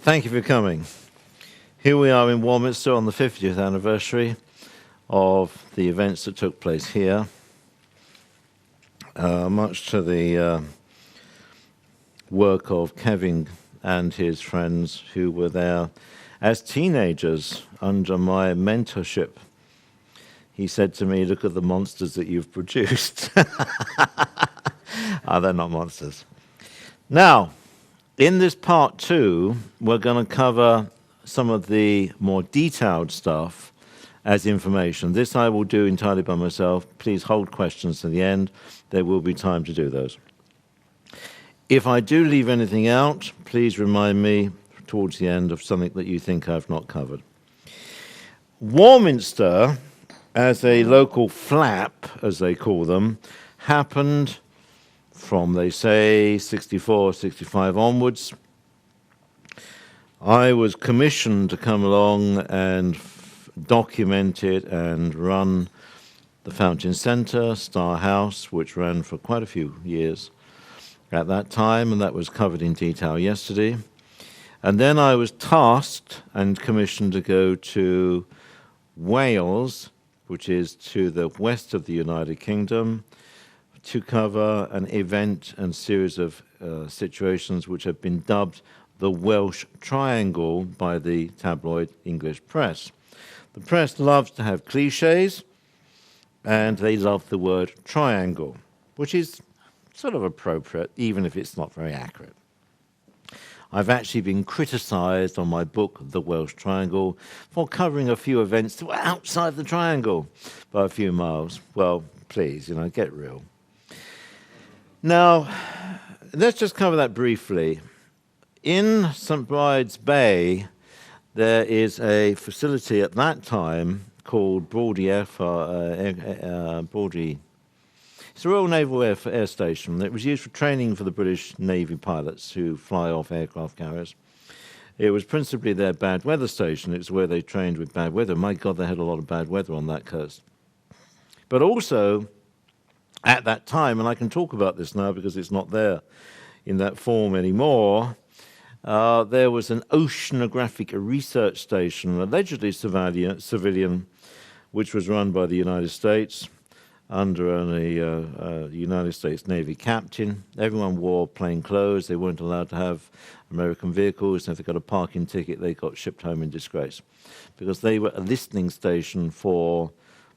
Thank you for coming. Here we are in Warminster on the 50th anniversary of the events that took place here, much to the work of Kevin and his friends who were there as teenagers under my mentorship. He said to me, "Look at the monsters that you've produced." They're not monsters. Now, in this part 2, we're going to cover some of the more detailed stuff as information. This I will do entirely by myself. Please hold questions to the end. There will be time to do those. If I do leave anything out, please remind me towards the end of something that you think I've not covered. Warminster, as a local flap, as they call them, happened from, they say, 64, 65 onwards. I was commissioned to come along and document it and run the Fountain Centre, Star House, which ran for quite a few years at that time, and that was covered in detail yesterday. And then I was tasked and commissioned to go to Wales, which is to the west of the United Kingdom, to cover an event and series of situations which have been dubbed the Welsh Triangle by the tabloid English press. The press loves to have cliches, and they love the word triangle, which is sort of appropriate, even if it's not very accurate. I've actually been criticized on my book, The Welsh Triangle, for covering a few events that were outside the triangle by a few miles. Well, please, get real. Now, let's just cover that briefly. In St. Bride's Bay, there is a facility at that time called Broady. It's a Royal Naval Air Station. It was used for training for the British Navy pilots who fly off aircraft carriers. It was principally their bad weather station. It's where they trained with bad weather. My God, they had a lot of bad weather on that coast. But also, at that time, and I can talk about this now because it's not there in that form anymore, there was an oceanographic research station, allegedly civilian, which was run by the United States under a United States Navy captain. Everyone wore plain clothes. They weren't allowed to have American vehicles. And if they got a parking ticket, they got shipped home in disgrace because they were a listening station for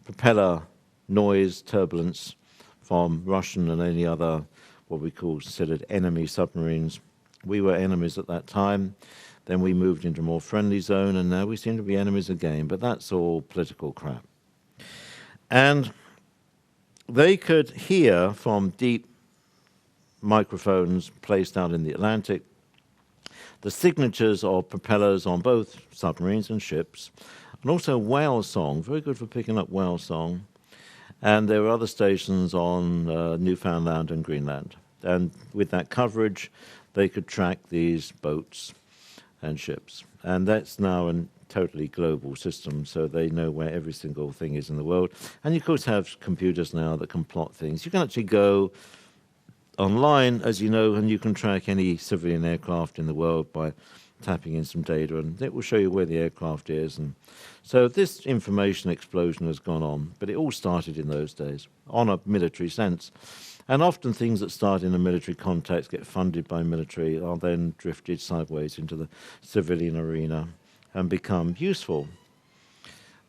propeller noise, turbulence from Russian and any other what we considered enemy submarines. We were enemies at that time. Then we moved into a more friendly zone, and now we seem to be enemies again. But that's all political crap. And they could hear from deep microphones placed out in the Atlantic the signatures of propellers on both submarines and ships, and also whale song, very good for picking up whale song. And there were other stations on Newfoundland and Greenland. And with that coverage, they could track these boats and ships. And that's now a totally global system, so they know where every single thing is in the world. And you, of course, have computers now that can plot things. You can actually go online, as you know, and you can track any civilian aircraft in the world by tapping in some data, and it will show you where the aircraft is. And so this information explosion has gone on, but it all started in those days on a military sense. And often things that start in a military context get funded by military are then drifted sideways into the civilian arena and become useful.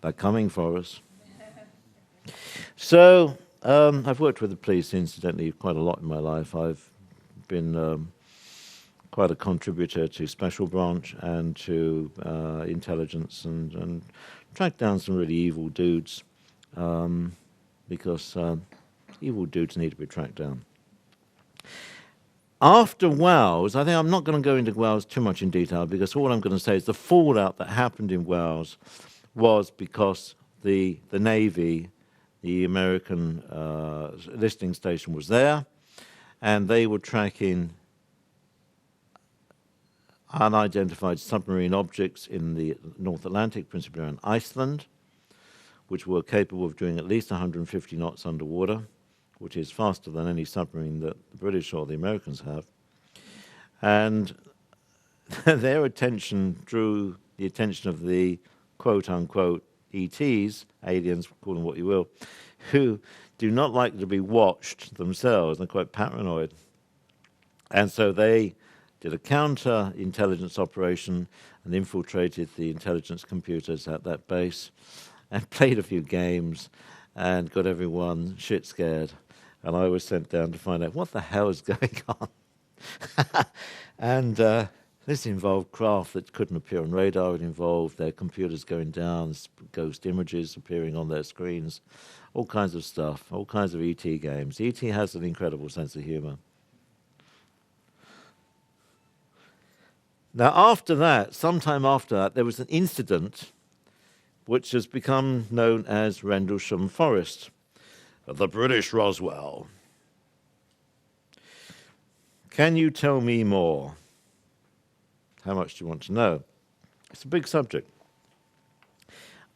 They're coming for us. So I've worked with the police, incidentally, quite a lot in my life. I've been quite a contributor to Special Branch and to intelligence and tracked down some really evil dudes because evil dudes need to be tracked down. After Wales, I think I'm not going to go into Wales too much in detail because all I'm going to say is the fallout that happened in Wales was because the Navy, the American listening station was there, and they were tracking unidentified submarine objects in the North Atlantic, principally around Iceland, which were capable of doing at least 150 knots underwater, which is faster than any submarine that the British or the Americans have. And their attention drew the attention of the quote-unquote ETs, aliens, call them what you will, who do not like to be watched themselves. They're quite paranoid. And so they did a counter-intelligence operation and infiltrated the intelligence computers at that base and played a few games and got everyone shit scared. And I was sent down to find out what the hell is going on. And this involved craft that couldn't appear on radar. It involved their computers going down, ghost images appearing on their screens, all kinds of stuff, all kinds of ET games. ET has an incredible sense of humor. Now, after that, sometime after that, there was an incident which has become known as Rendlesham Forest, the British Roswell. Can you tell me more? How much do you want to know? It's a big subject.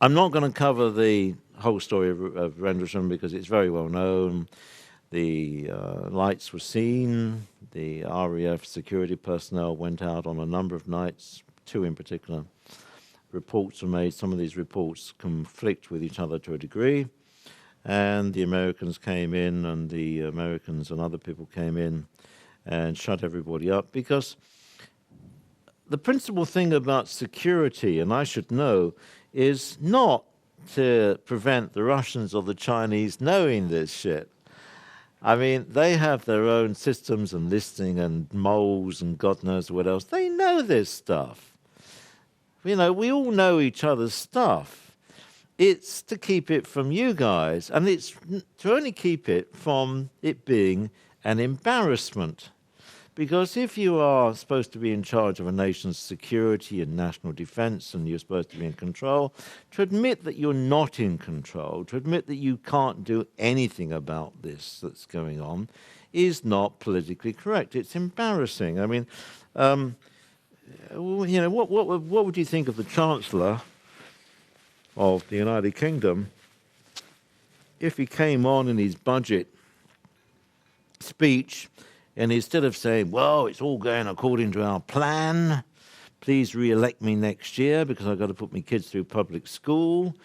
I'm not going to cover the whole story of Rendlesham because it's very well known. The lights were seen. The RAF security personnel went out on a number of nights, 2 in particular. Reports were made. Some of these reports conflict with each other to a degree. And the Americans came in, and the Americans and other people came in and shut everybody up, because the principal thing about security, and I should know, is not to prevent the Russians or the Chinese knowing this shit. I mean, they have their own systems and listing and moles and God knows what else. They know this stuff. You know, we all know each other's stuff. It's to keep it from you guys, and it's to only keep it from it being an embarrassment. Because if you are supposed to be in charge of a nation's security and national defense, and you're supposed to be in control, to admit that you're not in control, to admit that you can't do anything about this that's going on, is not politically correct. It's embarrassing. I mean, you know, what would you think of the Chancellor of the United Kingdom if he came on in his budget speech, and instead of saying, well, it's all going according to our plan, please re-elect me next year because I've got to put my kids through public school,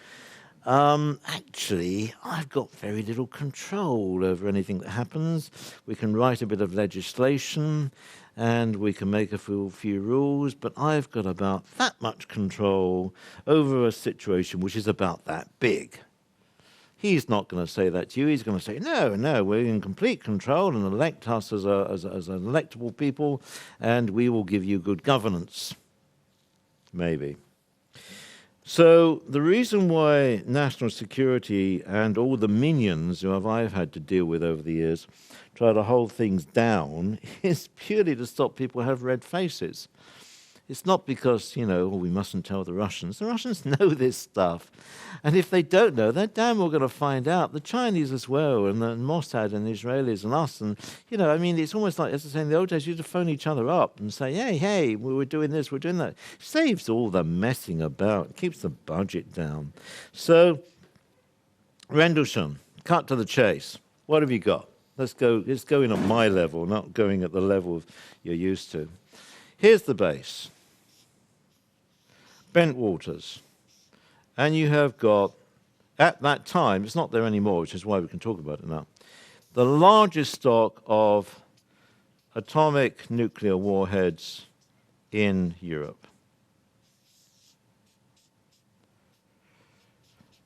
actually, I've got very little control over anything that happens. We can write a bit of legislation and we can make a few rules, but I've got about that much control over a situation which is about that big. He's not going to say that to you. He's going to say, no, we're in complete control and elect us as an electable people, and we will give you good governance. Maybe. So the reason why national security and all the minions who I've had to deal with over the years try to hold things down is purely to stop people who have red faces. It's not because, you know, we mustn't tell the Russians. The Russians know this stuff. And if they don't know, they're damn well going to find out. The Chinese as well, and the Mossad and the Israelis and us. And, you know, I mean, it's almost like, as I say, in the old days, you used to phone each other up and say, hey, we're doing this, we're doing that. It saves all the messing about. It keeps the budget down. So, Rendlesham, cut to the chase. What have you got? Let's go in at my level, not going at the level you're used to. Here's the base. Bentwaters. And you have got, at that time, it's not there anymore, which is why we can talk about it now, the largest stock of atomic nuclear warheads in Europe.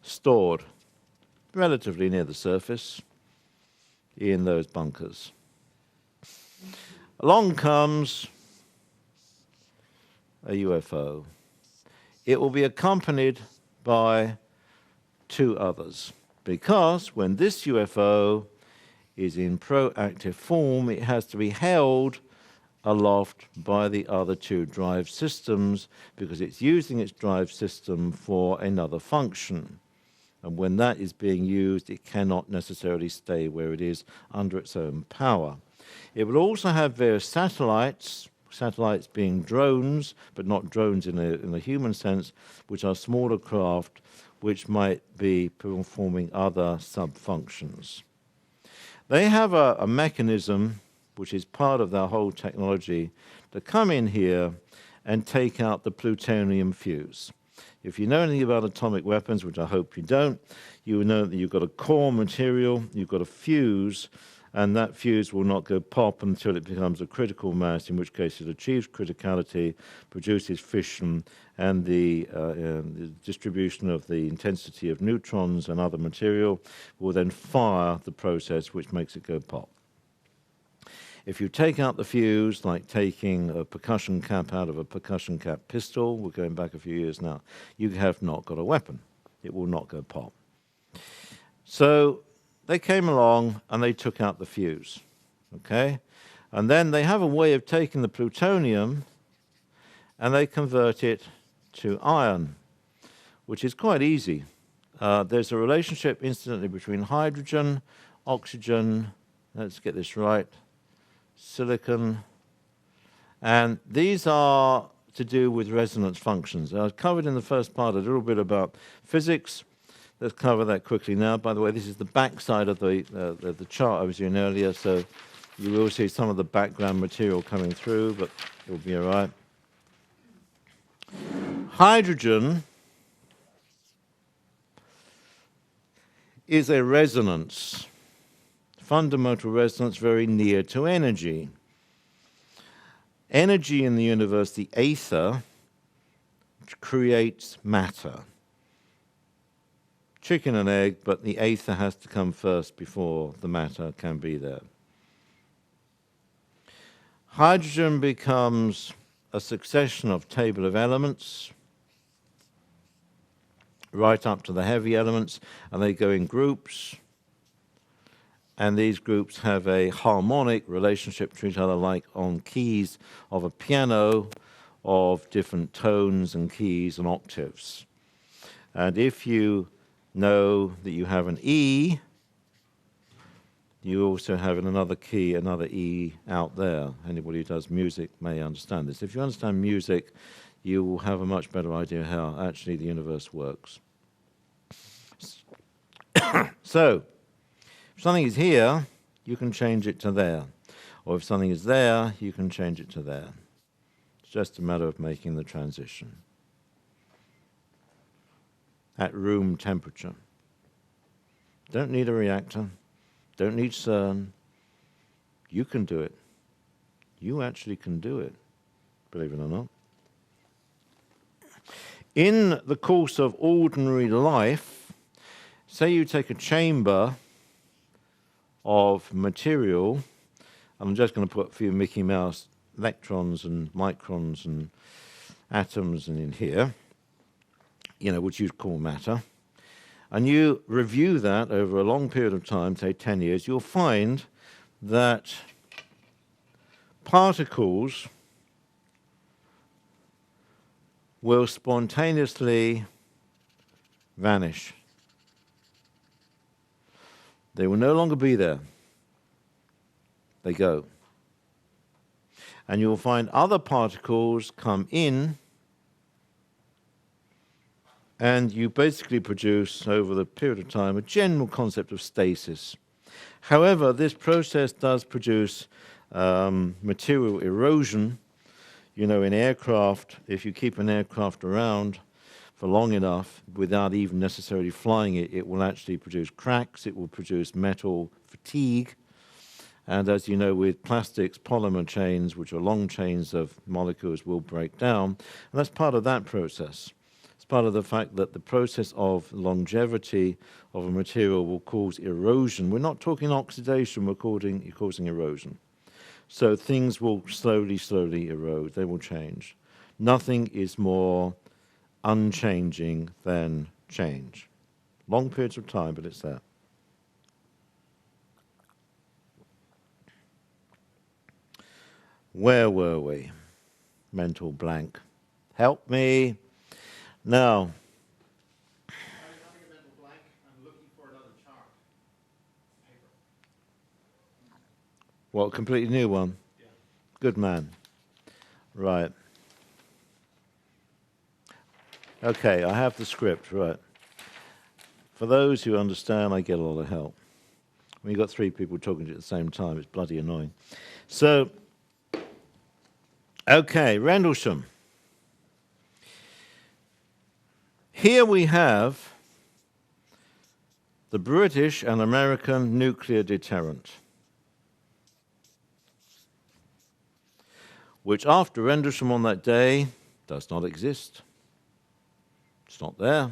Stored relatively near the surface in those bunkers. Along comes a UFO. It will be accompanied by 2 others, because when this UFO is in proactive form, it has to be held aloft by the other 2 drive systems, because it's using its drive system for another function. And when that is being used, it cannot necessarily stay where it is under its own power. It will also have various satellites being drones, but not drones in a human sense, which are smaller craft which might be performing other sub-functions. They have a mechanism which is part of their whole technology to come in here and take out the plutonium fuse. If you know anything about atomic weapons, which I hope you don't, you will know that you've got a core material, you've got a fuse, and that fuse will not go pop until it becomes a critical mass, in which case it achieves criticality, produces fission, and the distribution of the intensity of neutrons and other material will then fire the process which makes it go pop. If you take out the fuse, like taking a percussion cap out of a percussion cap pistol, we're going back a few years now, you have not got a weapon. It will not go pop. So they came along and they took out the fuse, okay? And then they have a way of taking the plutonium and they convert it to iron, which is quite easy. There's a relationship, incidentally, between hydrogen, oxygen, let's get this right, silicon, and these are to do with resonance functions. I've covered in the first part a little bit about physics. Let's cover that quickly now. By the way, this is the back side of the chart I was doing earlier, so you will see some of the background material coming through, but it'll be all right. Hydrogen is a resonance, fundamental resonance very near to energy. Energy in the universe, the ether, creates matter. Chicken and egg, but the ether has to come first before the matter can be there. Hydrogen becomes a succession of table of elements, right up to the heavy elements, and they go in groups. And these groups have a harmonic relationship to each other, like on keys of a piano, of different tones and keys and octaves. And if you know that you have an E, you also have in another key another E out there. Anybody who does music may understand this. If you understand music, you will have a much better idea how actually the universe works. So, if something is here, you can change it to there. Or if something is there, you can change it to there. It's just a matter of making the transition at room temperature. Don't need a reactor. Don't need CERN. You can do it. You actually can do it, believe it or not. In the course of ordinary life, say you take a chamber of material, I'm just going to put a few Mickey Mouse electrons and microns and atoms in here, which you'd call matter, and you review that over a long period of time, say 10 years, you'll find that particles will spontaneously vanish. They will no longer be there. They go. And you'll find other particles come in, and you basically produce, over the period of time, a general concept of stasis. However, this process does produce material erosion. In aircraft, if you keep an aircraft around for long enough without even necessarily flying it, it will actually produce cracks, it will produce metal fatigue. And as you know, with plastics, polymer chains, which are long chains of molecules, will break down. And that's part of that process. It's part of the fact that the process of longevity of a material will cause erosion. We're not talking oxidation, we're causing erosion. So things will slowly erode. They will change. Nothing is more unchanging than change. Long periods of time, but it's there. Where were we? Mental blank. Help me. Now. I'm having a mental blank. I'm looking for another chart. Paper. What, a completely new one? Yeah. Good man. Right. Okay, I have the script, right. For those who understand, I get a lot of help. When you've got three people talking to you at the same time, it's bloody annoying. So, okay, Rendlesham. Here we have the British and American nuclear deterrent, which after Rendlesham on that day does not exist. It's not there.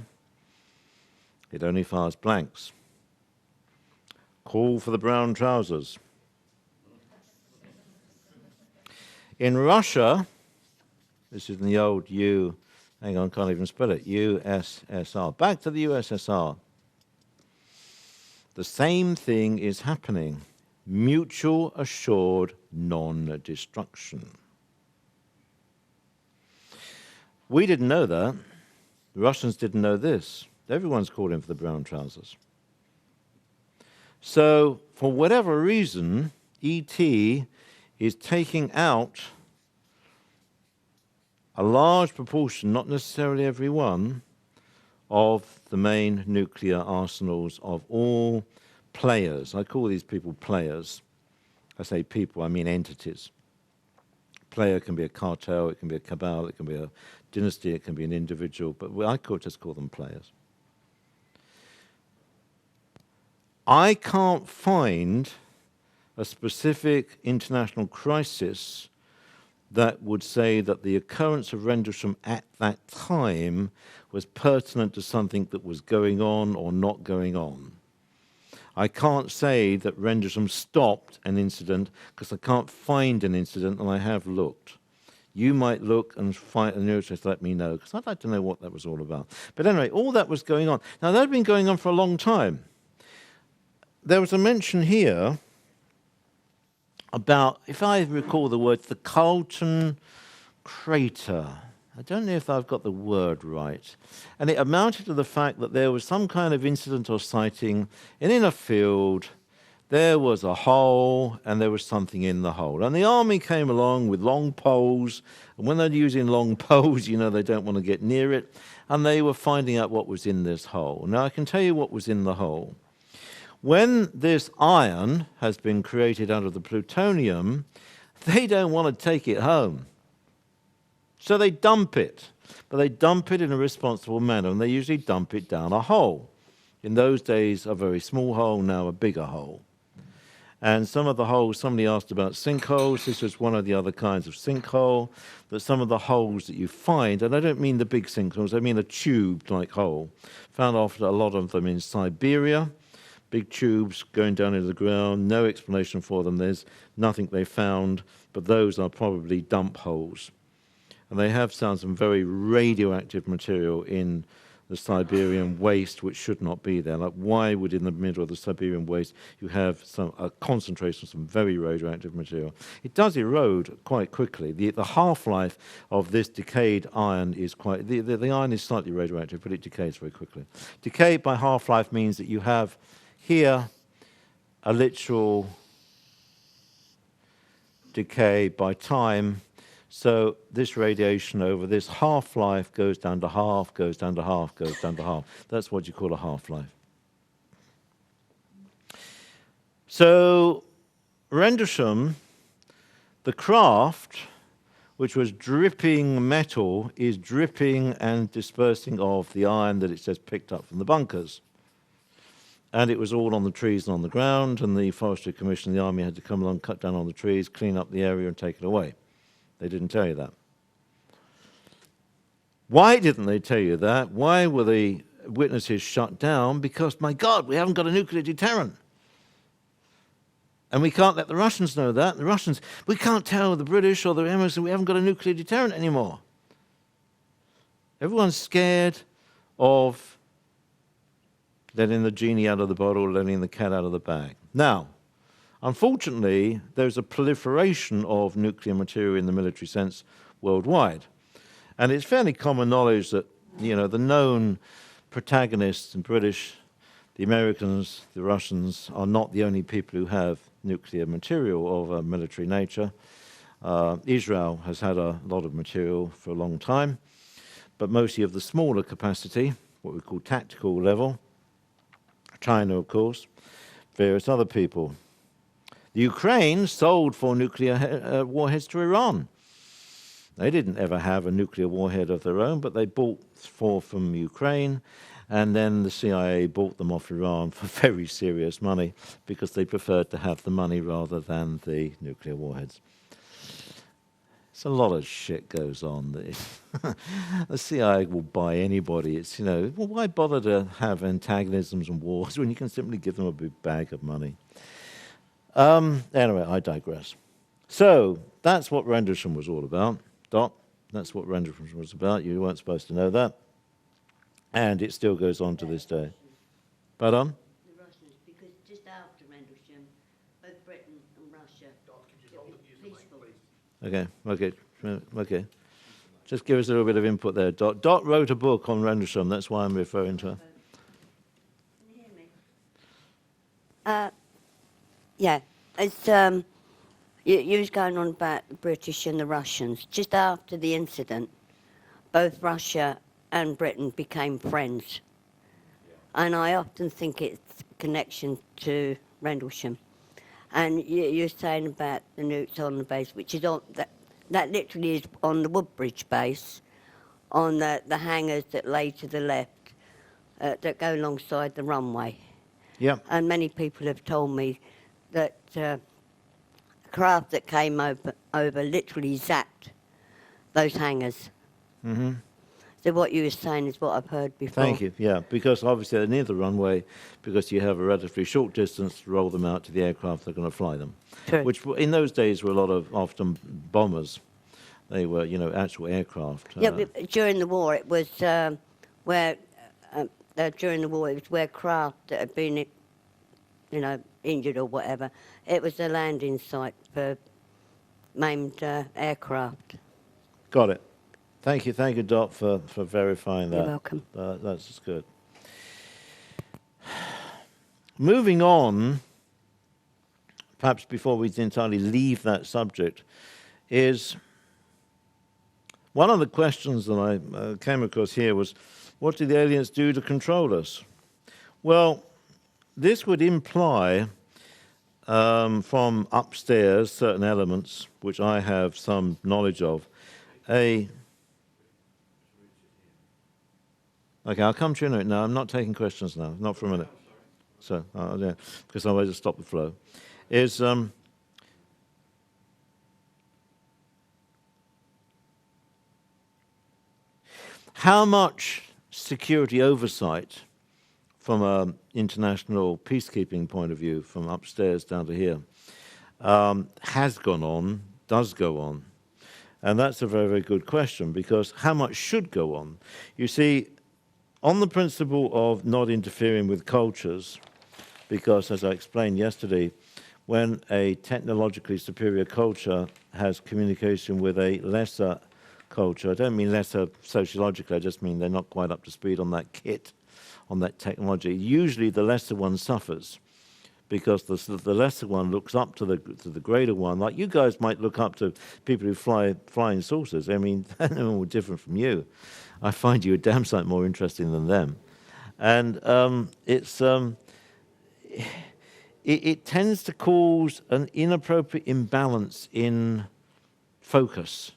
It only fires blanks. Call for the brown trousers. In Russia, this is in the old hang on, can't even spell it, USSR. Back to the USSR. The same thing is happening. Mutual assured non-destruction. We didn't know that. The Russians didn't know this. Everyone's calling for the brown trousers. So, for whatever reason, ET is taking out a large proportion, not necessarily every one, of the main nuclear arsenals of all players. I call these people players. I say people, I mean entities. Player can be a cartel, it can be a cabal, it can be a dynasty, it can be an individual, but I just call them players. I can't find a specific international crisis that would say that the occurrence of Rendlesham at that time was pertinent to something that was going on or not going on. I can't say that Rendlesham stopped an incident because I can't find an incident, and I have looked. You might look and find an interest, let me know, because I'd like to know what that was all about. But anyway, all that was going on. Now, that had been going on for a long time. There was a mention here about, if I recall the words, the Carlton crater. I don't know if I've got the word right. And it amounted to the fact that there was some kind of incident or sighting, and in a field there was a hole and there was something in the hole. And the army came along with long poles, and when they're using long poles, you know, they don't want to get near it, and they were finding out what was in this hole. Now, I can tell you what was in the hole. When this iron has been created out of the plutonium, they don't want to take it home. So they dump it, but they dump it in a responsible manner, and they usually dump it down a hole. In those days, a very small hole, now a bigger hole. And some of the holes, somebody asked about sinkholes. This was one of the other kinds of sinkhole, that some of the holes that you find, and I don't mean the big sinkholes, I mean a tube-like hole, found after a lot of them in Siberia. Big tubes going down into the ground, no explanation for them. There's nothing they found, but those are probably dump holes. And they have found some very radioactive material in the Siberian waste, which should not be there. Like, why would in the middle of the Siberian waste you have a concentration of some very radioactive material? It does erode quite quickly. The half-life of this decayed iron is quite... The iron is slightly radioactive, but it decays very quickly. Decay by half-life means that you have here a literal decay by time. So this radiation over this half-life goes down to half, goes down to half, goes down to half. That's what you call a half-life. So Rendlesham, the craft, which was dripping metal, is dripping and dispersing of the iron that it says picked up from the bunkers. And it was all on the trees and on the ground, and the Forestry Commission, the army had to come along, cut down on the trees, clean up the area and take it away. They didn't tell you that. Why didn't they tell you that? Why were the witnesses shut down? Because, my God, we haven't got a nuclear deterrent. And we can't let the Russians know that. The Russians, we can't tell the British or the Americans we haven't got a nuclear deterrent anymore. Everyone's scared of letting the genie out of the bottle, letting the cat out of the bag. Now, unfortunately, there's a proliferation of nuclear material in the military sense worldwide. And it's fairly common knowledge that, you know, the known protagonists in British, the Americans, the Russians, are not the only people who have nuclear material of a military nature. Israel has had a lot of material for a long time, but mostly of the smaller capacity, what we call tactical level. China, of course, various other people. The Ukraine sold 4 nuclear warheads to Iran. They didn't ever have a nuclear warhead of their own, but they bought 4 from Ukraine, and then the CIA bought them off Iran for very serious money because they preferred to have the money rather than the nuclear warheads. It's a lot of shit goes on. The CIA will buy anybody. It's, well, why bother to have antagonisms and wars when you can simply give them a big bag of money? Anyway, I digress. So that's what Rendlesham was all about. Dot. That's what Rendlesham was about. You weren't supposed to know that. And it still goes on to this day. Pardon? The Russians, because just after Rendlesham, both Britain and Russia peaceful. Okay. Just give us a little bit of input there. Dot wrote a book on Rendlesham. That's why I'm referring to her. Can you hear me? Yeah, it's you was going on about the British and the Russians. Just after the incident, both Russia and Britain became friends. And I often think it's a connection to Rendlesham. And you're saying about the nukes on the base, which is on that literally is on the Woodbridge base, on the hangars that lay to the left, that go alongside the runway. Yeah. And many people have told me that craft that came over literally zapped those hangars. Mm-hmm. So what you were saying is what I've heard before. Thank you. Yeah, because obviously they're near the runway, because you have a relatively short distance to roll them out to the aircraft that are going to fly them. True. Which in those days were a lot of often bombers. They were, actual aircraft. Yeah, but during the war it was where craft that had been, injured or whatever, it was a landing site for maimed aircraft. Got it. Thank you, Dot, for verifying that. You're welcome. That's good. Moving on, perhaps before we entirely leave that subject, is one of the questions that I came across here was, what did the aliens do to control us? Well, this would imply from upstairs certain elements, which I have some knowledge of, Okay, I'll come to you in a minute. No, I'm not taking questions now, not for a minute. So, yeah, because otherwise it'll stop the flow. Is how much security oversight from an international peacekeeping point of view, from upstairs down to here, has gone on, does go on? And that's a very, very good question, because how much should go on? You see, on the principle of not interfering with cultures, because as I explained yesterday, when a technologically superior culture has communication with a lesser culture, I don't mean lesser sociologically, I just mean they're not quite up to speed on that kit, on that technology. Usually the lesser one suffers, because the lesser one looks up to the greater one. Like you guys might look up to people who fly flying saucers. I mean, they're no different from you. I find you a damn sight more interesting than them. And it tends to cause an inappropriate imbalance in focus.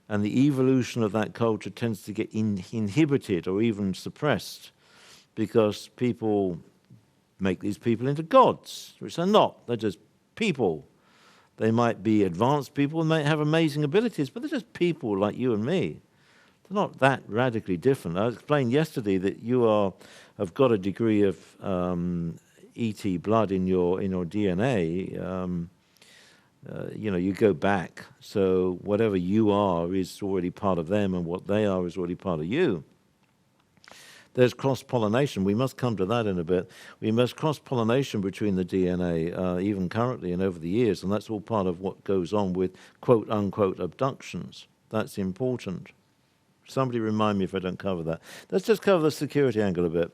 And the evolution of that culture tends to get inhibited or even suppressed, because people make these people into gods, which they're not. They're just people. They might be advanced people and might have amazing abilities, but they're just people like you and me. They're not that radically different. I explained yesterday that you have got a degree of ET blood in your DNA. You go back, so whatever you are is already part of them, and what they are is already part of you. There's cross-pollination. We must come to that in a bit. We must cross-pollination between the DNA, even currently and over the years, and that's all part of what goes on with quote-unquote abductions. That's important. Somebody remind me if I don't cover that. Let's just cover the security angle a bit.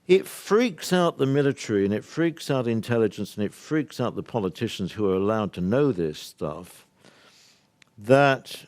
It freaks out the military, and it freaks out intelligence, and it freaks out the politicians who are allowed to know this stuff, that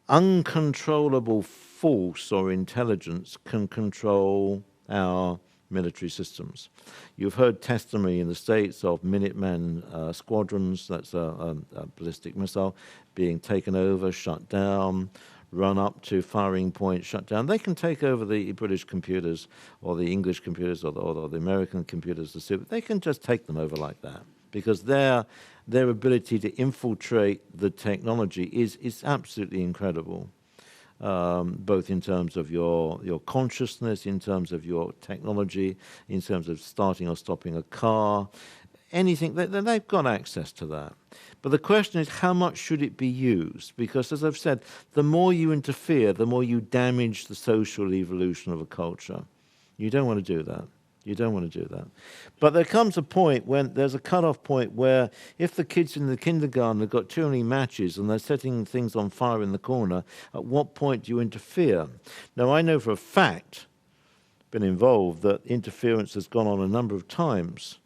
uncontrollable force or intelligence can control our military systems. You've heard testimony in the States of Minuteman squadrons, that's a ballistic missile, being taken over, shut down, run up to firing point, shut down. They can take over the British computers or the English computers or the American computers. They can just take them over like that because their ability to infiltrate the technology is absolutely incredible. Both in terms of your consciousness, in terms of your technology, in terms of starting or stopping a car, anything, they've got access to that. But the question is, how much should it be used? Because, as I've said, the more you interfere, the more you damage the social evolution of a culture. You don't want to do that. You don't want to do that. But there comes a point when there's a cut-off point where if the kids in the kindergarten have got too many matches and they're setting things on fire in the corner, at what point do you interfere? Now, I know for a fact, been involved, that interference has gone on a number of times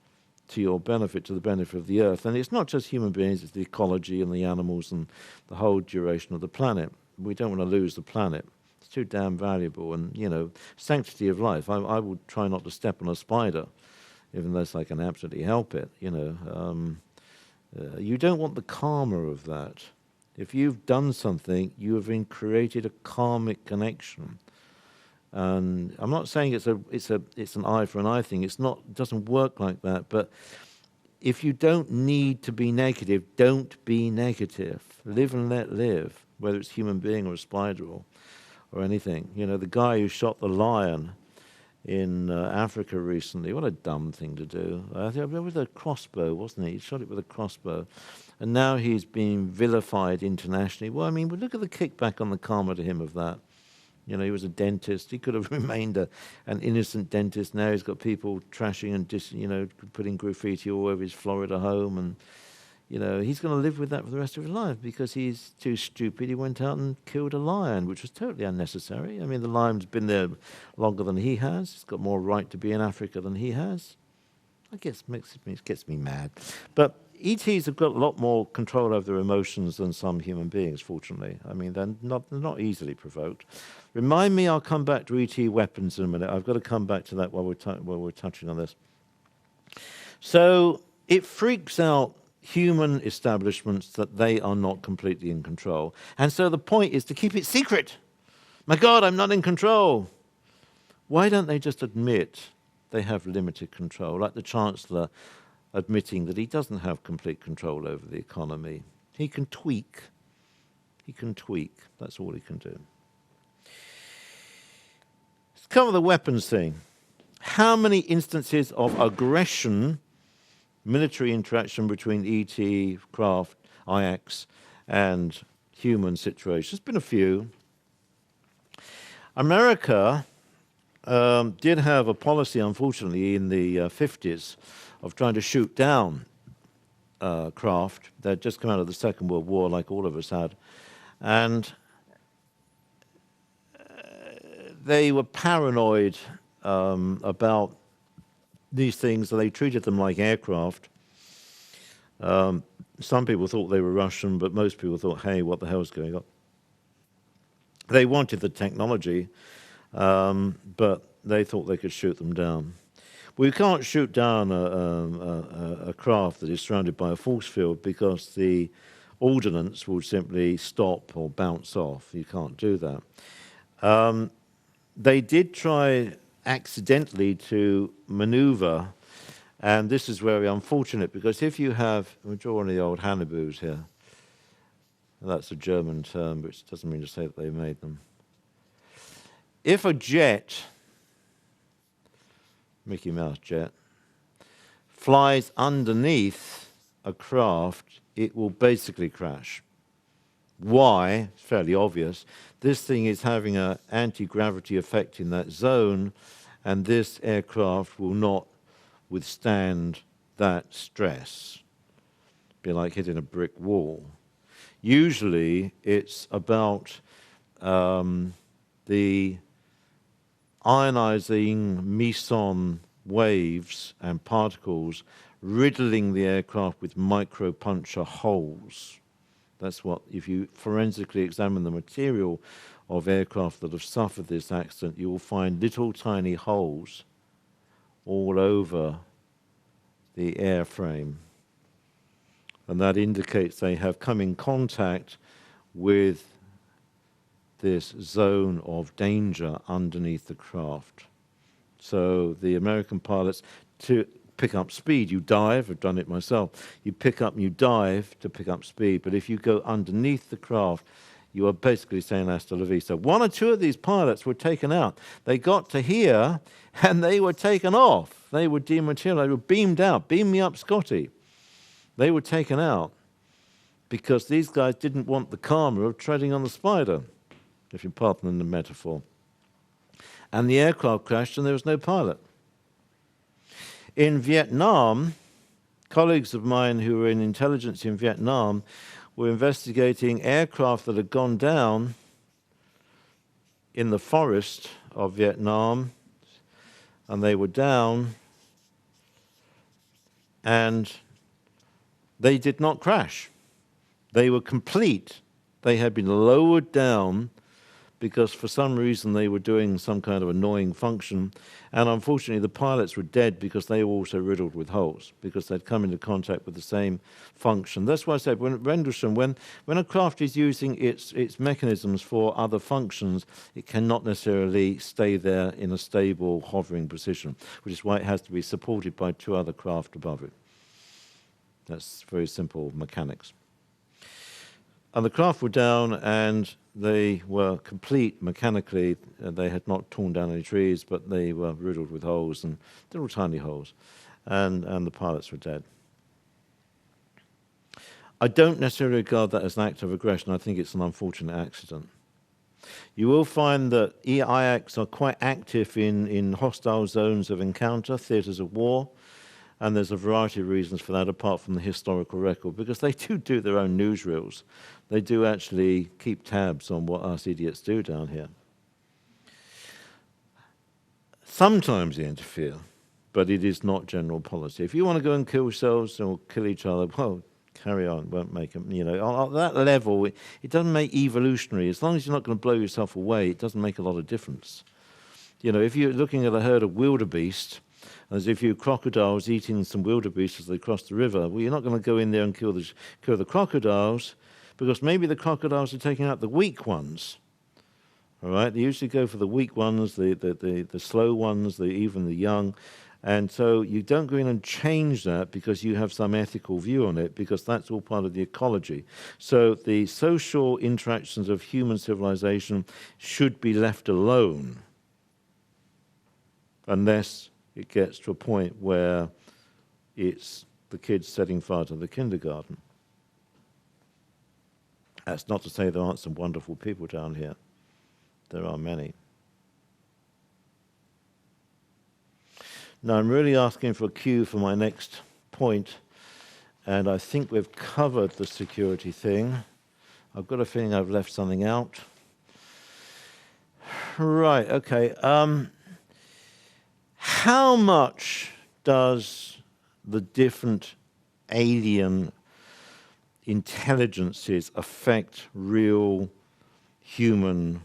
to your benefit, to the benefit of the earth. And it's not just human beings, it's the ecology and the animals and the whole duration of the planet. We don't want to lose the planet. It's too damn valuable. And, you know, sanctity of life. I would try not to step on a spider, even unless I can absolutely help it, you know. You don't want the karma of that. If you've done something, you have created a karmic connection. And I'm not saying it's an eye for an eye thing. It doesn't work like that. But if you don't need to be negative, don't be negative. Live and let live, whether it's a human being or a spider or anything. You know, the guy who shot the lion in Africa recently, what a dumb thing to do. With a crossbow, wasn't he? He shot it with a crossbow. And now he's being vilified internationally. Well, I mean, look at the kickback on the karma to him of that. You know, he was a dentist. He could have remained an innocent dentist. Now he's got people trashing and putting graffiti all over his Florida home. And, you know, he's going to live with that for the rest of his life because he's too stupid. He went out and killed a lion, which was totally unnecessary. I mean, the lion's been there longer than he has. He's got more right to be in Africa than he has. I guess it gets me mad. But ETs have got a lot more control over their emotions than some human beings, fortunately. I mean, they're not easily provoked. Remind me, I'll come back to ET weapons in a minute. I've got to come back to that while we're touching on this. So it freaks out human establishments that they are not completely in control. And so the point is to keep it secret. My God, I'm not in control. Why don't they just admit they have limited control, like the Chancellor admitting that he doesn't have complete control over the economy. He can tweak. He can tweak. That's all he can do. Let's cover the weapons thing. How many instances of aggression, military interaction between ET, craft, IX, and human situations? There's been a few. America did have a policy, unfortunately, in the 50s of trying to shoot down craft. They'd just come out of the Second World War, like all of us had. And they were paranoid about these things, and they treated them like aircraft. Some people thought they were Russian, but most people thought, hey, what the hell's going on? They wanted the technology, but they thought they could shoot them down. We can't shoot down a craft that is surrounded by a force field because the ordnance will simply stop or bounce off. You can't do that. They did try accidentally to maneuver, and this is very unfortunate because if you have, we'll draw one of the old Hannibus here. That's a German term, which doesn't mean to say that they made them. If a jet, Mickey Mouse jet, flies underneath a craft, it will basically crash. Why? It's fairly obvious. This thing is having an anti-gravity effect in that zone, and this aircraft will not withstand that stress. Be like hitting a brick wall. Usually it's about the ionizing meson waves and particles riddling the aircraft with micro-puncture holes. That's what, if you forensically examine the material of aircraft that have suffered this accident, you will find little tiny holes all over the airframe. And that indicates they have come in contact with this zone of danger underneath the craft. So the American pilots, to pick up speed, you dive, I've done it myself, you pick up and you dive to pick up speed, but if you go underneath the craft, you are basically saying hasta la vista. One or two of these pilots were taken out. They got to here and they were taken off. They were dematerialized, they were beamed out. Beam me up, Scotty. They were taken out because these guys didn't want the karma of treading on the spider, if you pardon the metaphor. And the aircraft crashed and there was no pilot. In Vietnam, colleagues of mine who were in intelligence in Vietnam were investigating aircraft that had gone down in the forest of Vietnam, and they were down, and they did not crash. They were complete. They had been lowered down because for some reason they were doing some kind of annoying function. And unfortunately, the pilots were dead because they were also riddled with holes, because they'd come into contact with the same function. That's why I said, when Rendlesham, when a craft is using its mechanisms for other functions, it cannot necessarily stay there in a stable, hovering position, which is why it has to be supported by two other craft above it. That's very simple mechanics. And the craft were down, and they were complete mechanically. They had not torn down any trees, but they were riddled with holes, and little tiny holes. And the pilots were dead. I don't necessarily regard that as an act of aggression. I think it's an unfortunate accident. You will find that EIACs are quite active in hostile zones of encounter, theatres of war. And there's a variety of reasons for that, apart from the historical record, because they do their own newsreels. They do actually keep tabs on what us idiots do down here. Sometimes they interfere, but it is not general policy. If you want to go and kill yourselves or kill each other, well, carry on, won't make them, on that level, it doesn't make evolutionary. As long as you're not going to blow yourself away, it doesn't make a lot of difference. If you're looking at a herd of wildebeest, as if you crocodiles eating some wildebeest as they cross the river, well, you're not going to go in there and kill the crocodiles, because maybe the crocodiles are taking out the weak ones. All right, they usually go for the weak ones, the slow ones, even the young, and so you don't go in and change that because you have some ethical view on it, because that's all part of the ecology. So the social interactions of human civilization should be left alone, unless it gets to a point where it's the kids setting fire to the kindergarten. That's not to say there aren't some wonderful people down here. There are many. Now, I'm really asking for a cue for my next point, and I think we've covered the security thing. I've got a feeling I've left something out. Right, okay. How much does the different alien intelligences affect real human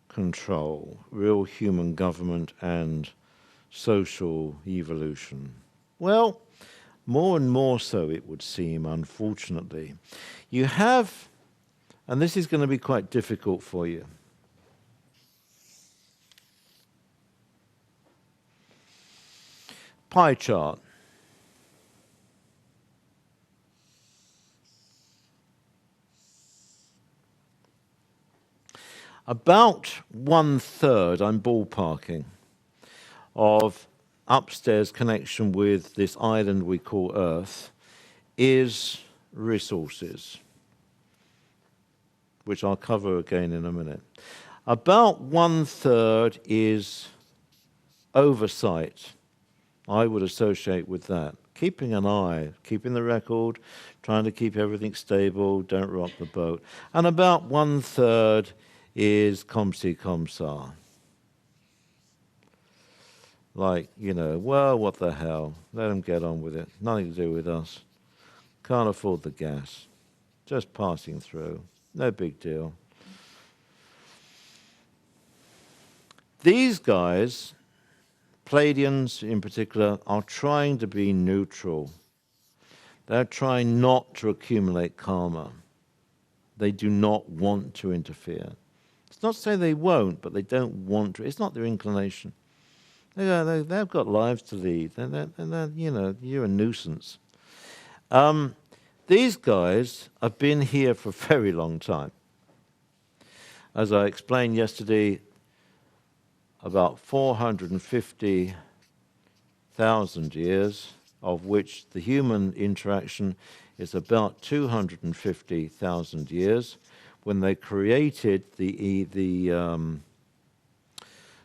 control, real human government and social evolution? Well, more and more so, it would seem, unfortunately. You have, and this is going to be quite difficult for you, pie chart. About 1/3, I'm ballparking, of upstairs connection with this island we call Earth is resources, which I'll cover again in a minute. About 1/3 is oversight. I would associate with that. Keeping an eye, keeping the record, trying to keep everything stable, don't rock the boat. And about 1/3 is com si com sa. Like, well, what the hell? Let them get on with it. Nothing to do with us. Can't afford the gas. Just passing through. No big deal. These guys, Pleiadians in particular are trying to be neutral. They're trying not to accumulate karma. They do not want to interfere. It's not to say they won't, but they don't want to. It's not their inclination. They've got lives to lead. You're a nuisance. These guys have been here for a very long time. As I explained yesterday, about 450,000 years, of which the human interaction is about 250,000 years, when they created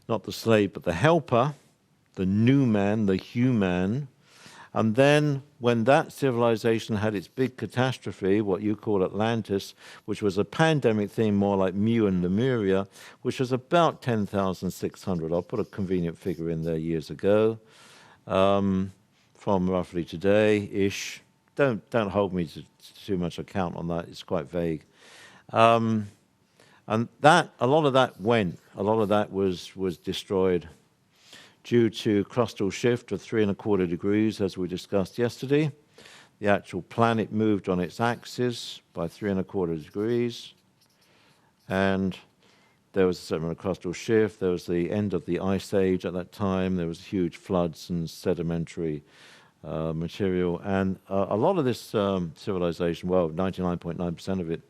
not the slave, but the helper, the new man, the human. And then when that civilization had its big catastrophe, what you call Atlantis, which was a pandemic thing more like Mu and Lemuria, which was about 10,600. I'll put a convenient figure in there years ago, from roughly today-ish. Don't hold me to too much account on that. It's quite vague. And a lot of that was destroyed due to crustal shift of 3¼ degrees, as we discussed yesterday. The actual planet moved on its axis by 3¼ degrees, and there was a certain crustal shift. There was the end of the Ice Age at that time. There was huge floods and sedimentary material, and a lot of this civilization, well, 99.9% of it,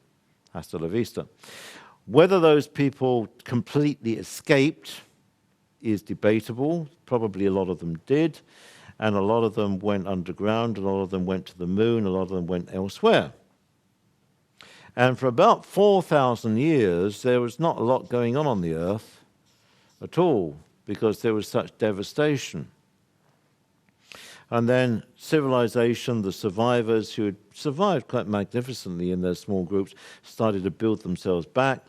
hasta la vista. Whether those people completely escaped is debatable. Probably a lot of them did, and a lot of them went underground, a lot of them went to the moon, a lot of them went elsewhere. And for about 4,000 years, there was not a lot going on the Earth at all, because there was such devastation. And then civilization, the survivors who had survived quite magnificently in their small groups, started to build themselves back.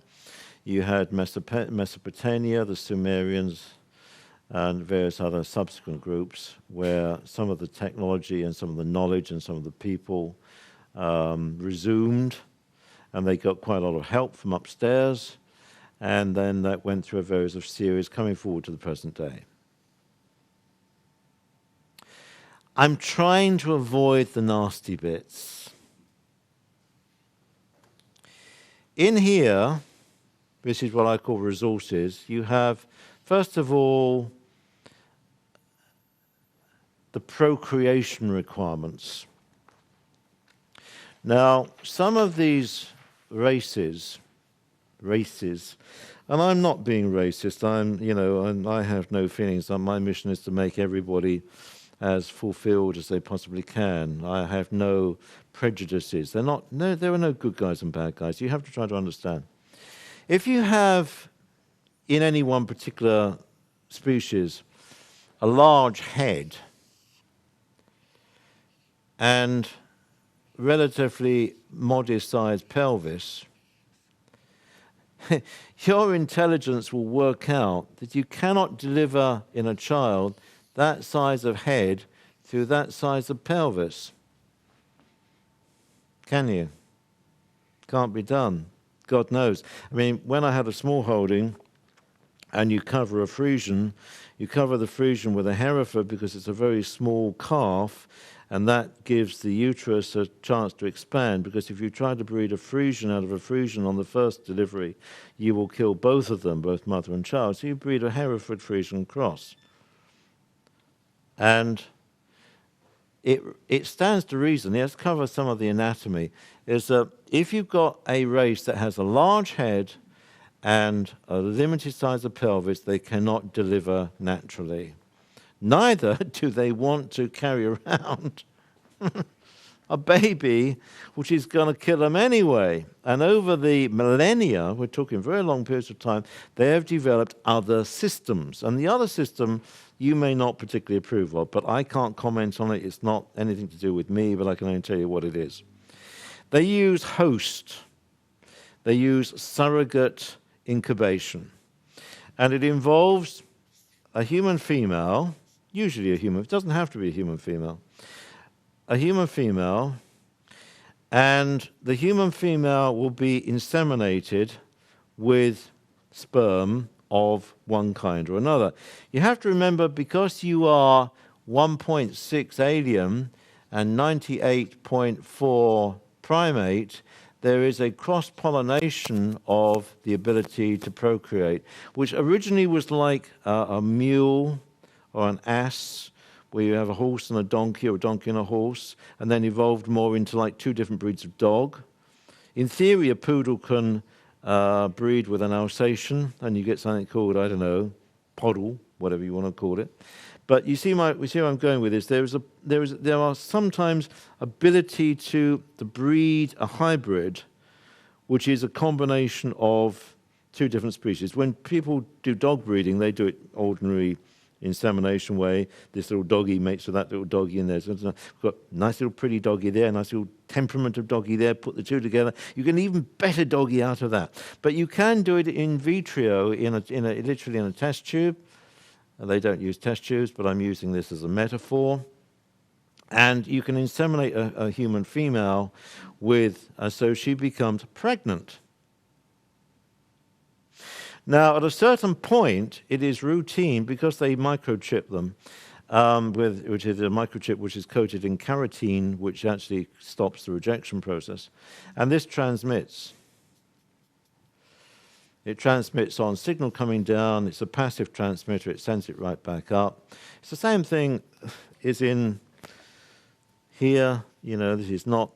You had Mesopotamia, the Sumerians, and various other subsequent groups where some of the technology and some of the knowledge and some of the people resumed, and they got quite a lot of help from upstairs, and then that went through a various of series coming forward to the present day. I'm trying to avoid the nasty bits. In here, this is what I call resources. You have, first of all, the procreation requirements. Now, some of these races, and I'm not being racist, and I have no feelings. My mission is to make everybody as fulfilled as they possibly can. I have no prejudices. There are no good guys and bad guys. You have to try to understand. If you have, in any one particular species, a large head and relatively modest-sized pelvis, your intelligence will work out that you cannot deliver in a child that size of head through that size of pelvis. Can you? Can't be done. God knows. I mean, when I had a small holding and you cover a Frisian, you cover the Frisian with a Hereford because it's a very small calf, and that gives the uterus a chance to expand, because if you try to breed a Frisian out of a Frisian on the first delivery, you will kill both of them, both mother and child. So you breed a Hereford Frisian cross. And it stands to reason, let's cover some of the anatomy, is that if you've got a race that has a large head and a limited size of pelvis, they cannot deliver naturally. Neither do they want to carry around a baby which is going to kill them anyway. And over the millennia, we're talking very long periods of time, they have developed other systems. And the other system you may not particularly approve of, but I can't comment on it. It's not anything to do with me, but I can only tell you what it is. They use host. They use surrogate incubation. And it involves a human female, usually a human, it doesn't have to be a human female, and the human female will be inseminated with sperm of one kind or another. You have to remember, because you are 1.6 alien and 98.4 primate, there is a cross-pollination of the ability to procreate, which originally was like a mule or an ass, where you have a horse and a donkey, or a donkey and a horse, and then evolved more into like two different breeds of dog. In theory, a poodle can breed with an Alsatian, and you get something called, I don't know, poddle, whatever you want to call it. But you see, we see where I'm going with this. There are sometimes ability to breed a hybrid, which is a combination of two different species. When people do dog breeding, they do it ordinary insemination way. This little doggy mates with that little doggy in there. So we've got a nice little pretty doggy there, nice little temperamental doggy there, put the two together. You get an even better doggy out of that. But you can do it in vitro, literally in a test tube. They don't use test tubes, but I'm using this as a metaphor. And you can inseminate a human female with, so she becomes pregnant. Now, at a certain point, it is routine, because they microchip them, which is a microchip which is coated in carotene, which actually stops the rejection process. And this transmits. It transmits on signal coming down. It's a passive transmitter. It sends it right back up. It's the same thing is in here. You know, this is not...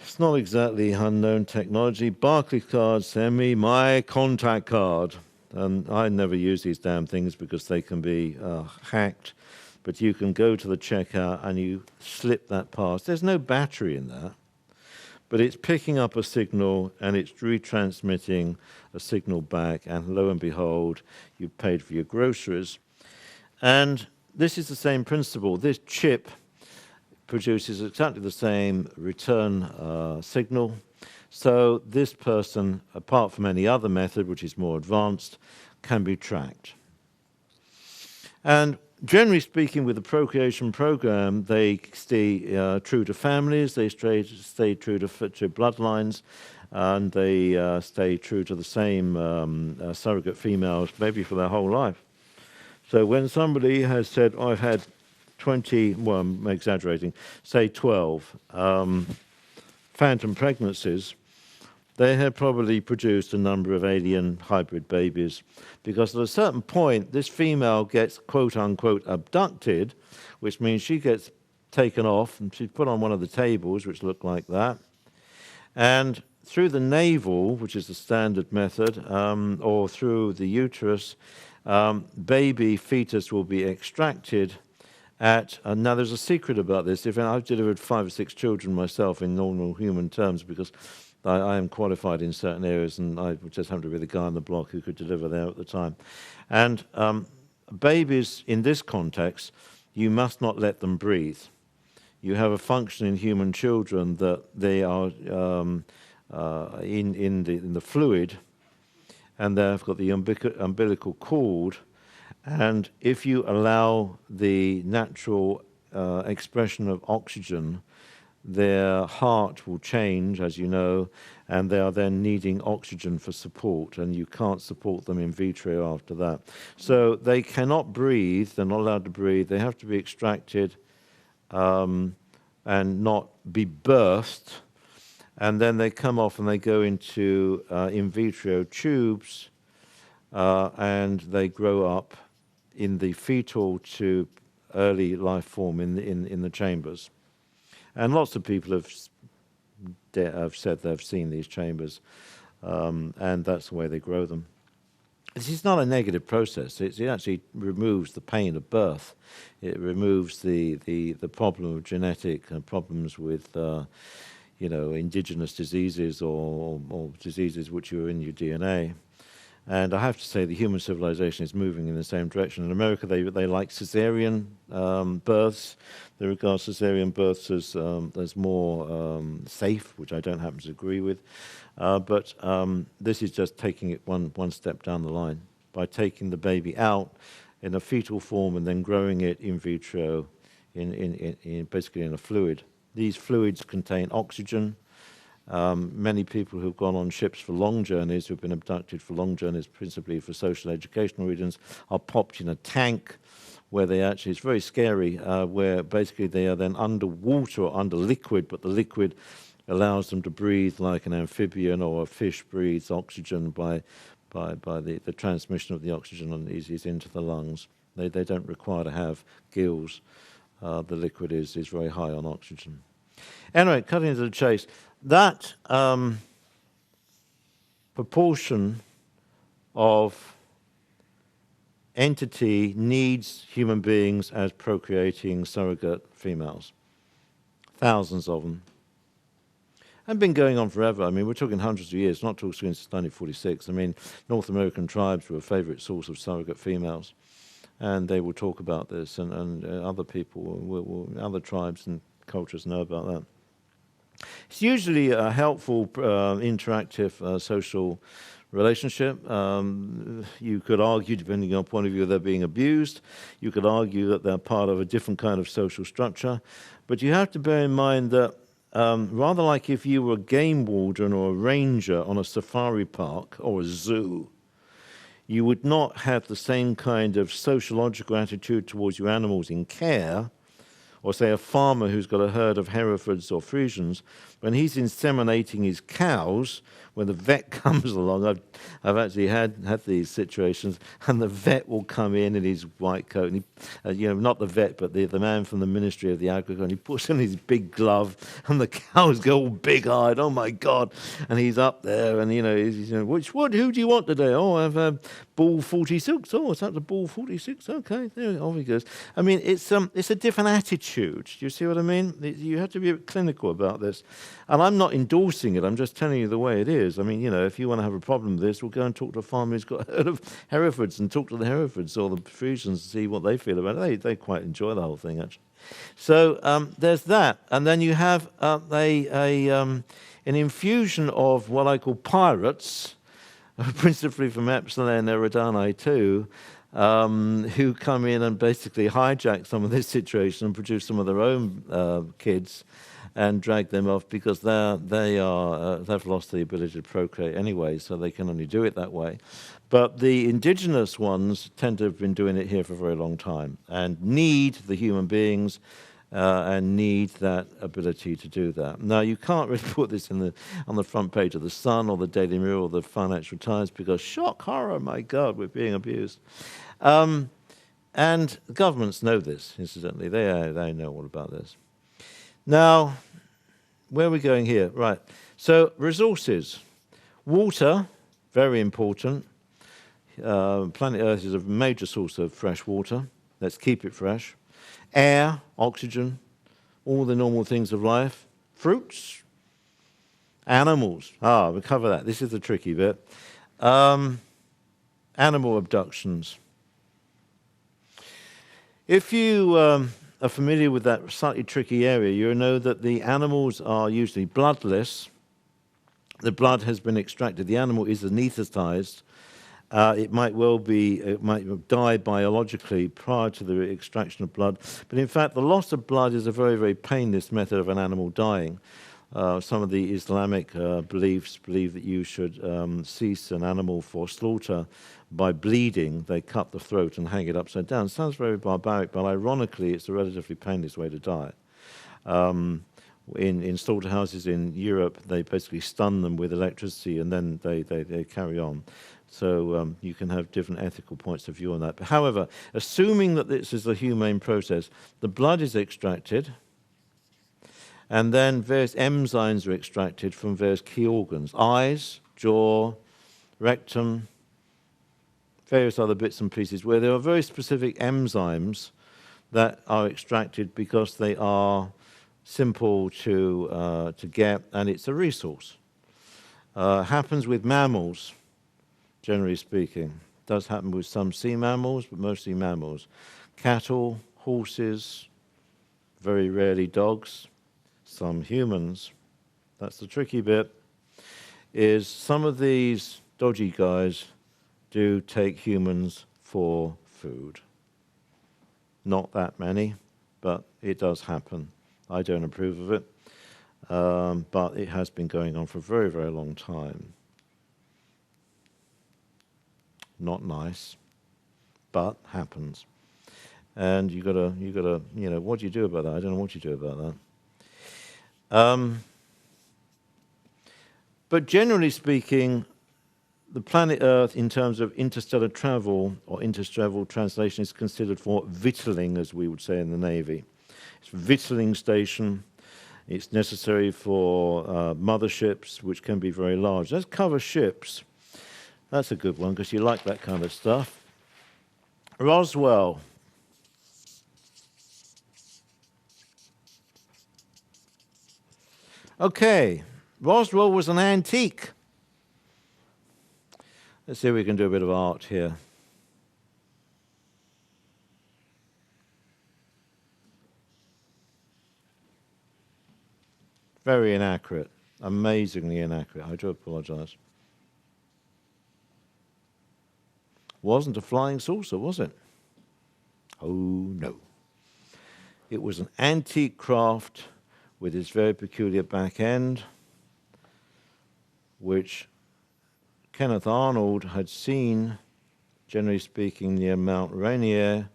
It's not exactly unknown technology. Barclays card, send me my contact card. And I never use these damn things because they can be hacked. But you can go to the checkout and you slip that past. There's no battery in that. But it's picking up a signal and it's retransmitting a signal back. And lo and behold, you've paid for your groceries. And this is the same principle. This chip produces exactly the same return signal. So this person, apart from any other method, which is more advanced, can be tracked. And generally speaking, with the procreation program, they stay true to families, they stay true to bloodlines, and they stay true to the same surrogate females, maybe for their whole life. So when somebody has said, I've had 20, well, I'm exaggerating, say 12 phantom pregnancies, they have probably produced a number of alien hybrid babies, because at a certain point, this female gets quote-unquote abducted, which means she gets taken off and she's put on one of the tables, which look like that, and through the navel, which is the standard method, or through the uterus, baby fetus will be extracted. Now, there's a secret about this. I've delivered 5 or 6 children myself in normal human terms, because I am qualified in certain areas, and I just happened to be the guy on the block who could deliver there at the time. And babies, in this context, you must not let them breathe. You have a function in human children that they are in the fluid, and they've got the umbilical cord. And if you allow the natural expression of oxygen, their heart will change, as you know, and they are then needing oxygen for support, and you can't support them in vitro after that. So they cannot breathe, they're not allowed to breathe, they have to be extracted and not be birthed, and then they come off and they go into in vitro tubes, and they grow up in the fetal to early life form in the chambers. And lots of people have said they've seen these chambers, and that's the way they grow them. This is not a negative process. It actually removes the pain of birth. It removes the problem of genetic problems with indigenous diseases or diseases which are in your DNA. And I have to say the human civilization is moving in the same direction. In America, they like cesarean births. They regard cesarean births as more safe, which I don't happen to agree with. But this is just taking it one step down the line by taking the baby out in a fetal form and then growing it in vitro, basically in a fluid. These fluids contain oxygen, Many people who've gone on ships for long journeys, who've been abducted for long journeys, principally for social educational reasons, are popped in a tank where they actually, it's very scary, where basically they are then underwater or under liquid, but the liquid allows them to breathe like an amphibian, or a fish breathes oxygen by the transmission of the oxygen and is into the lungs. They don't require to have gills. The liquid is very high on oxygen. Anyway, cutting to the chase, that proportion of entity needs human beings as procreating surrogate females. Thousands of them. And been going on forever. I mean, we're talking hundreds of years, not talking since 1946. I mean, North American tribes were a favorite source of surrogate females. And they will talk about this, and other people, other tribes and cultures know about that. It's usually a helpful, interactive social relationship. You could argue, depending on point of view, they're being abused. You could argue that they're part of a different kind of social structure. But you have to bear in mind that rather like if you were a game warden or a ranger on a safari park or a zoo, you would not have the same kind of sociological attitude towards your animals in care, or say a farmer who's got a herd of Herefords or Frisians, when he's inseminating his cows, when the vet comes along, I've actually had these situations, and the vet will come in his white coat, and he, not the vet, but the man from the Ministry of the Agriculture, and he puts on his big glove, and the cows go all big-eyed, oh my God, and he's up there, and he's who do you want today? Oh, I've bull 46. Oh, it's up to bull 46. Okay, there, off he goes. I mean, it's a different attitude. Do you see what I mean? You have to be clinical about this. And I'm not endorsing it. I'm just telling you the way it is. I mean, if you want to have a problem with this, we'll go and talk to a farmer who's got a herd of Herefords and talk to the Herefords or the Frisians and see what they feel about it. They quite enjoy the whole thing, actually. So there's that. And then you have an infusion of what I call pirates, principally from Epsilon Eridani too, who come in and basically hijack some of this situation and produce some of their own kids and drag them off because they've lost the ability to procreate anyway, so they can only do it that way. But the indigenous ones tend to have been doing it here for a very long time and need the human beings and need that ability to do that. Now, you can't really put this on the front page of the Sun or the Daily Mirror or the Financial Times because shock, horror, my God, we're being abused. And governments know this, incidentally. They know all about this. Now, where are we going here? Right. So, resources. Water, very important. Planet Earth is a major source of fresh water. Let's keep it fresh. Air, oxygen, all the normal things of life. Fruits, animals. We'll cover that. This is the tricky bit. Animal abductions. If you are familiar with that slightly tricky area, you know that the animals are usually bloodless. The blood has been extracted. The animal is anesthetized. It might die biologically prior to the extraction of blood. But in fact, the loss of blood is a very, very painless method of an animal dying. Some of the Islamic beliefs believe that you should cease an animal for slaughter by bleeding. They cut the throat and hang it upside down. It sounds very barbaric, but ironically, it's a relatively painless way to die. In slaughterhouses in Europe, they basically stun them with electricity and then they carry on. So you can have different ethical points of view on that. But however, assuming that this is a humane process, the blood is extracted, and then various enzymes are extracted from various key organs: eyes, jaw, rectum, various other bits and pieces, where there are very specific enzymes that are extracted because they are simple to get, and it's a resource. Happens with mammals, generally speaking. Does happen with some sea mammals, but mostly mammals. Cattle, horses, very rarely dogs, some humans. That's the tricky bit, is some of these dodgy guys do take humans for food. Not that many, but it does happen. I don't approve of it. but it has been going on for a very, very long time. Not nice, but happens. And you gotta, what do you do about that? I don't know what you do about that. But generally speaking, the planet Earth, in terms of interstellar travel or interstellar translation, is considered for victualling, as we would say in the Navy. It's a victualling station. It's necessary for motherships, which can be very large. Let's cover ships. That's a good one, because you like that kind of stuff. Roswell. Okay, Roswell was an antique. Let's see if we can do a bit of art here. Very inaccurate, amazingly inaccurate. I do apologize. Wasn't a flying saucer, was it? Oh, no. It was an antique craft with its very peculiar back end, which Kenneth Arnold had seen, generally speaking, near Mount Rainier,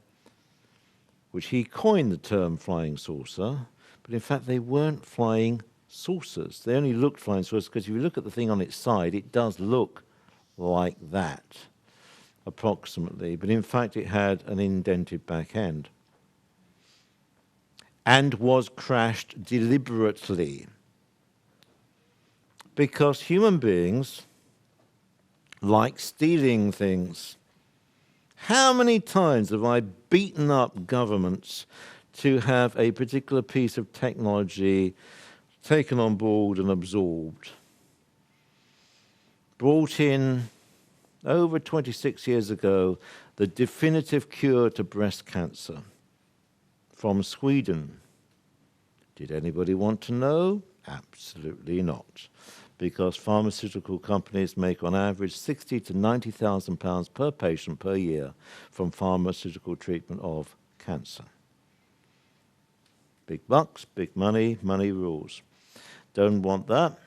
which he coined the term flying saucer, but in fact they weren't flying saucers. They only looked flying saucers because if you look at the thing on its side, it does look like that, approximately, but in fact it had an indented back end and was crashed deliberately because human beings like stealing things. How many times have I beaten up governments to have a particular piece of technology taken on board and absorbed? Brought in, over 26 years ago, the definitive cure to breast cancer from Sweden. Did anybody want to know? Absolutely not. Because pharmaceutical companies make on average £60,000 to £90,000 per patient per year from pharmaceutical treatment of cancer. Big bucks, big money, money rules. Don't want that.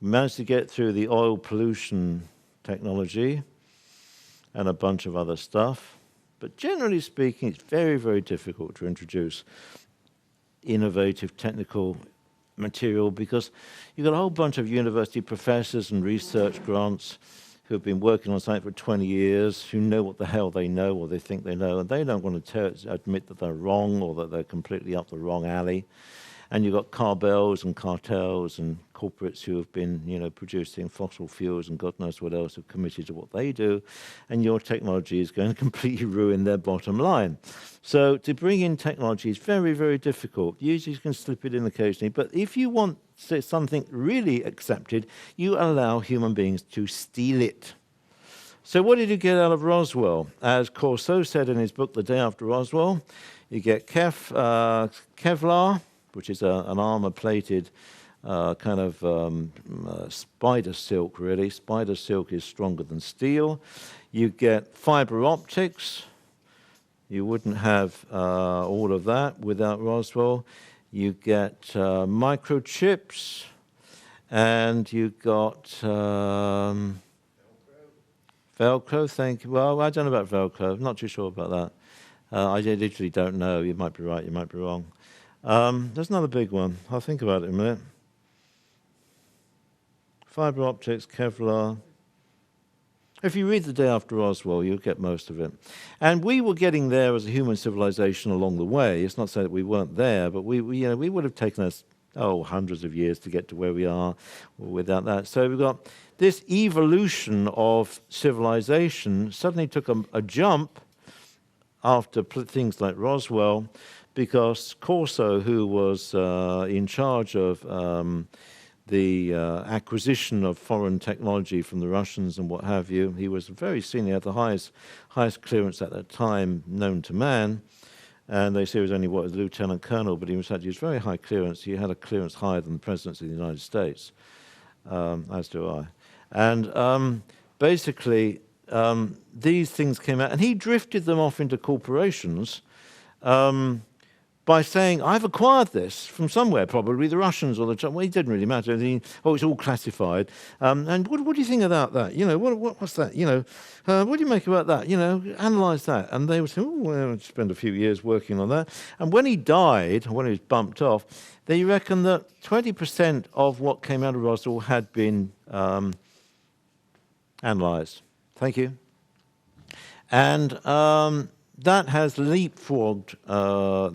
Managed to get through the oil pollution technology and a bunch of other stuff. But generally speaking, it's very, very difficult to introduce innovative technical material because you've got a whole bunch of university professors and research grants who have been working on something for 20 years, who know what the hell they know or they think they know, and they don't want to admit that they're wrong or that they're completely up the wrong alley. And you've got cartels and corporates who have been, producing fossil fuels and God knows what else, have committed to what they do, and your technology is going to completely ruin their bottom line. So to bring in technology is very, very difficult. Usually you can slip it in occasionally, but if you want something really accepted, you allow human beings to steal it. So what did you get out of Roswell? As Corso said in his book, The Day After Roswell, you get Kevlar, which is an armor-plated spider silk, really. Spider silk is stronger than steel. You get fiber optics. You wouldn't have all of that without Roswell. You get microchips, and you got Velcro, thank you. Well, I don't know about Velcro. I'm not too sure about that. I literally don't know. You might be right, you might be wrong. There's another big one. I'll think about it in a minute. Fiber optics, Kevlar. If you read The Day After Roswell, you'll get most of it. And we were getting there as a human civilization along the way. It's not so that we weren't there, but we would have taken us, hundreds of years to get to where we are without that. So we've got this evolution of civilization suddenly took a jump after things like Roswell, because Corso, who was in charge of the acquisition of foreign technology from the Russians and what have you, he was very senior, had the highest clearance at that time known to man, and they say he was only, a lieutenant colonel, but he was very high clearance. He had a clearance higher than the presidency of the United States, as do I. And basically, these things came out, and he drifted them off into corporations, by saying, I've acquired this from somewhere, probably the Russians or the Chinese. Well, it didn't really matter. It's all classified. And what do you think about that? What's that? What do you make about that? Analyse that. And they would say, oh, well, I'd spend a few years working on that. And when he died, when he was bumped off, they reckon that 20% of what came out of Roswell had been analysed. Thank you. And that has leapfrogged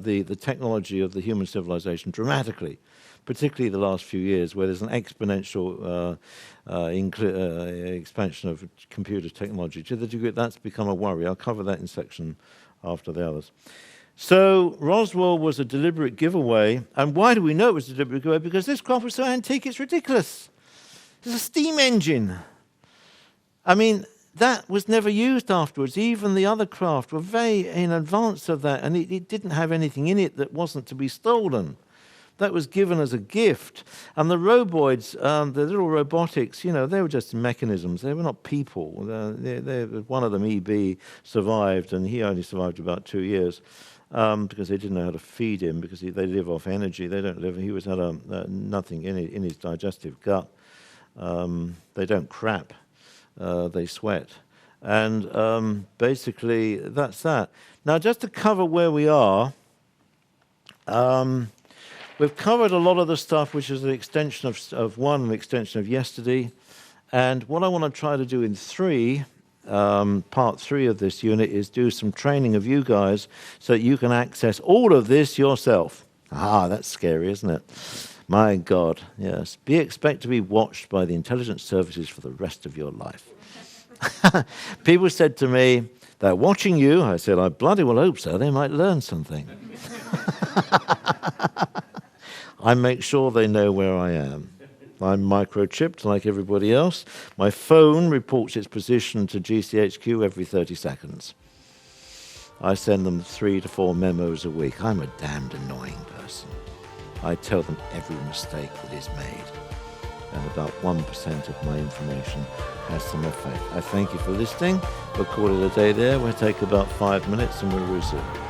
the technology of the human civilization dramatically, particularly the last few years, where there's an exponential expansion of computer technology to the degree that's become a worry. I'll cover that in section after the others. So Roswell was a deliberate giveaway. And why do we know it was a deliberate giveaway? Because this craft was so antique, it's ridiculous. It's a steam engine. I mean, that was never used afterwards. Even the other craft were very in advance of that, and it didn't have anything in it that wasn't to be stolen. That was given as a gift. And the roboids, the little robotics, they were just mechanisms. They were not people. One of them, EB, survived, and he only survived about 2 years because they didn't know how to feed him, because they live off energy. They don't live. He had nothing in his digestive gut. They don't crap. They sweat. And basically, that's that. Now, just to cover where we are, we've covered a lot of the stuff which is an extension of one, an extension of yesterday. And what I want to try to do in part 3 of this unit is do some training of you guys so that you can access all of this yourself. That's scary, isn't it? My God, yes. Expect to be watched by the intelligence services for the rest of your life. People said to me, they're watching you. I said, I bloody well hope so. They might learn something. I make sure they know where I am. I'm microchipped like everybody else. My phone reports its position to GCHQ every 30 seconds. I send them 3 to 4 memos a week. I'm a damned annoying person. I tell them every mistake that is made, and about 1% of my information has some effect. I thank you for listening. We'll call it a day there. We'll take about 5 minutes and we'll resume.